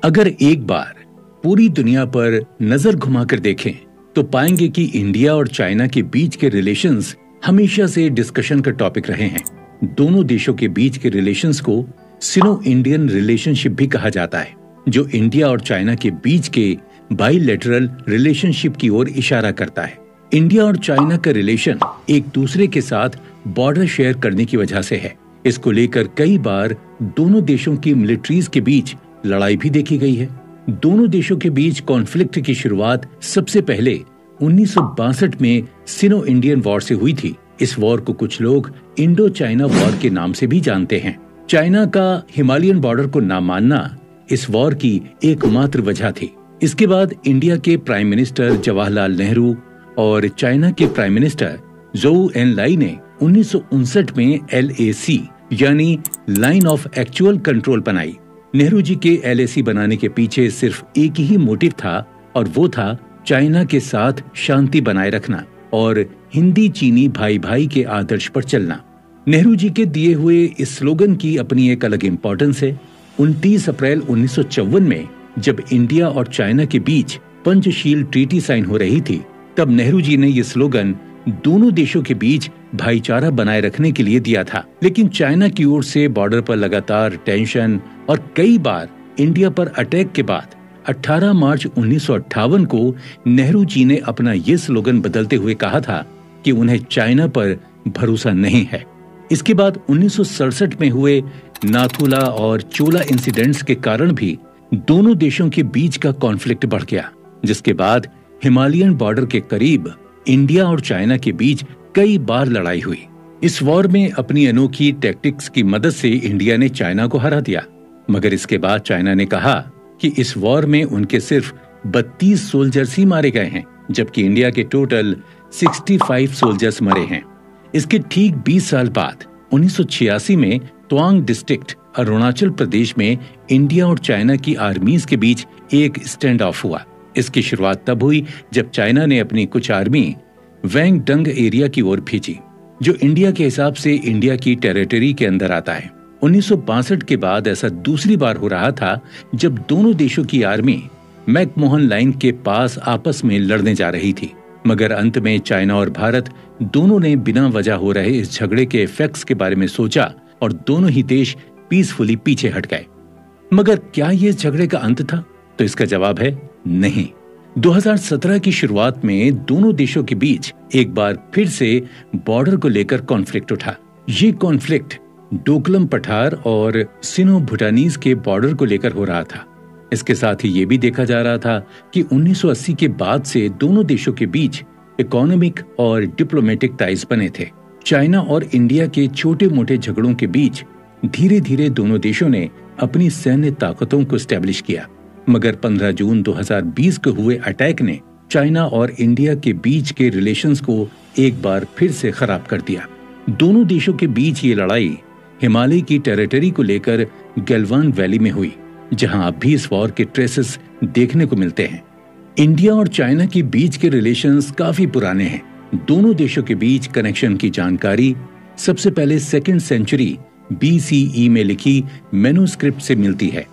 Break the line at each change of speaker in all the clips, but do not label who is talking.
अगर एक बार पूरी दुनिया पर नजर घुमाकर देखें तो पाएंगे कि इंडिया और चाइना के बीच के रिलेशंस हमेशा से डिस्कशन का टॉपिक रहे हैं। दोनों देशों के बीच के रिलेशंस को सिनो इंडियन रिलेशनशिप भी कहा जाता है, जो इंडिया और चाइना के बीच के बाइलेटरल रिलेशनशिप की ओर इशारा करता है। इंडिया और चाइना का रिलेशन एक दूसरे के साथ बॉर्डर शेयर करने की वजह से है। इसको लेकर कई बार दोनों देशों की मिलिट्रीज के बीच लड़ाई भी देखी गई है। दोनों देशों के बीच कॉन्फ्लिक्ट की शुरुआत सबसे पहले 1962 में सिनो इंडियन वॉर से हुई थी। इस वॉर को कुछ लोग इंडो चाइना वॉर के नाम से भी जानते हैं। चाइना का हिमालयन बॉर्डर को ना मानना इस वॉर की एकमात्र वजह थी। इसके बाद इंडिया के प्राइम मिनिस्टर जवाहरलाल नेहरू और चाइना के प्राइम मिनिस्टर जोऊ एनलाई ने 1959 में LAC यानी लाइन ऑफ एक्चुअल कंट्रोल बनाई। नेहरू जी के LAC बनाने के पीछे सिर्फ एक ही मोटिव था और वो था चाइना के साथ शांति बनाए रखना और हिंदी चीनी भाई भाई के आदर्श पर चलना। नेहरू जी के दिए हुए इस स्लोगन की अपनी एक अलग इंपॉर्टेंस है। 29 अप्रैल 1954 में जब इंडिया और चाइना के बीच पंचशील ट्रीटी साइन हो रही थी, तब नेहरू जी ने ये स्लोगन दोनों देशों के बीच भाईचारा बनाए रखने के लिए दिया था। लेकिन चाइना की ओर से बॉर्डर पर लगातार टेंशन और कई बार इंडिया पर अटैक के बाद 18 मार्च 1958 को नेहरू जी ने अपना ये स्लोगन बदलते हुए कहा था कि उन्हें चाइना पर भरोसा नहीं है। इसके बाद 1967 में हुए नाथुला और चोला इंसिडेंट्स के कारण भी दोनों देशों के बीच का कॉन्फ्लिक्ट बढ़ गया, जिसके बाद हिमालयन बॉर्डर के करीब इंडिया और चाइना के बीच कई बार लड़ाई हुई। इस वॉर में अपनी अनोखी टैक्टिक्स की मदद से इंडिया ने चाइना को हरा दिया, मगर इसके बाद चाइना ने कहा कि इस वॉर में उनके सिर्फ 32 सोल्जर्स ही मारे गए हैं, जबकि इंडिया के टोटल 65 सोल्जर्स मरे हैं। इसके ठीक 20 साल बाद 1986 में तवांग डिस्ट्रिक्ट अरुणाचल प्रदेश में इंडिया और चाइना की आर्मीज के बीच एक स्टैंड ऑफ हुआ। इसकी शुरुआत तब हुई जब चाइना ने अपनी कुछ आर्मी वैंग डंग एरिया की ओर भेजी, जो इंडिया के हिसाब से इंडिया की टेरिटरी के अंदर आता है। 1962 के बाद ऐसा दूसरी बार हो रहा था जब दोनों देशों की आर्मी मैकमोहन लाइन के पास आपस में लड़ने जा रही थी, मगर अंत में चाइना और भारत दोनों ने बिना वजह हो रहे इस झगड़े के इफेक्ट्स के बारे में सोचा और दोनों ही देश पीसफुली पीछे हट गए। मगर क्या ये झगड़े का अंत था? तो इसका जवाब है नहीं। 2017 की शुरुआत में दोनों देशों के बीच एक बार फिर से बॉर्डर को लेकर कॉन्फ्लिक्ट उठा। ये कॉन्फ्लिक्ट डोकलम पठार और सिनो भूटानीज के बॉर्डर को लेकर हो रहा था। इसके साथ ही ये भी देखा जा रहा था कि 1980 के बाद से दोनों देशों के बीच इकोनॉमिक और डिप्लोमेटिक टाइज बने थे। चाइना और इंडिया के छोटे मोटे झगड़ों के बीच धीरे धीरे दोनों देशों ने अपनी सैन्य ताकतों को स्टैब्लिश किया, मगर 15 जून 2020 को हुए अटैक ने चाइना और इंडिया के बीच के रिलेशंस को एक बार फिर से खराब कर दिया। दोनों देशों के बीच ये लड़ाई हिमालय की टेरिटरी को लेकर गलवान वैली में हुई, जहां अब भी इस वॉर के ट्रेसेस देखने को मिलते हैं। इंडिया और चाइना के बीच के रिलेशंस काफी पुराने हैं। दोनों देशों के बीच कनेक्शन की जानकारी सबसे पहले 2nd सेंचुरी BCE में लिखी मैन्युस्क्रिप्ट से मिलती है।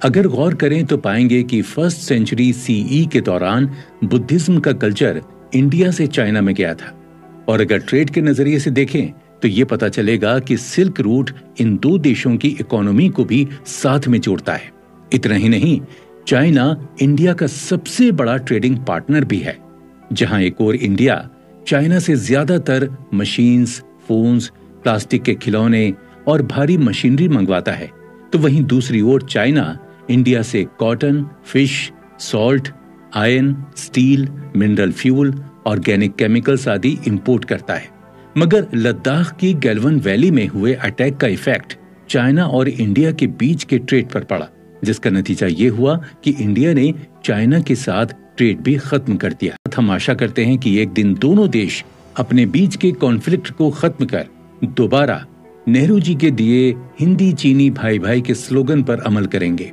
अगर गौर करें तो पाएंगे कि 1st सेंचुरी CE के दौरान बुद्धिज्म का कल्चर इंडिया से चाइना में गया था। और अगर ट्रेड के नजरिए से देखें तो ये पता चलेगा कि सिल्क रूट इन दो देशों की इकोनॉमी को भी साथ में जोड़ता है। इतना ही नहीं, चाइना इंडिया का सबसे बड़ा ट्रेडिंग पार्टनर भी है, जहां एक ओर इंडिया चाइना से ज्यादातर मशीन्स, फोन्स, प्लास्टिक के खिलौने और भारी मशीनरी मंगवाता है, तो वहीं दूसरी ओर चाइना इंडिया से cotton, fish, salt, iron, steel, mineral fuel, organic chemicals आदि इंपोर्ट करता है। मगर लद्दाख की गलवान वैली में हुए अटैक का इफेक्ट चाइना और इंडिया के बीच के ट्रेड पर पड़ा, जिसका नतीजा ये हुआ कि इंडिया ने चाइना के साथ ट्रेड भी खत्म कर दिया। हम आशा करते हैं कि एक दिन दोनों देश अपने बीच के कॉन्फ्लिक्ट को खत्म कर दोबारा नेहरू जी के दिए हिंदी चीनी भाई भाई के स्लोगन पर अमल करेंगे।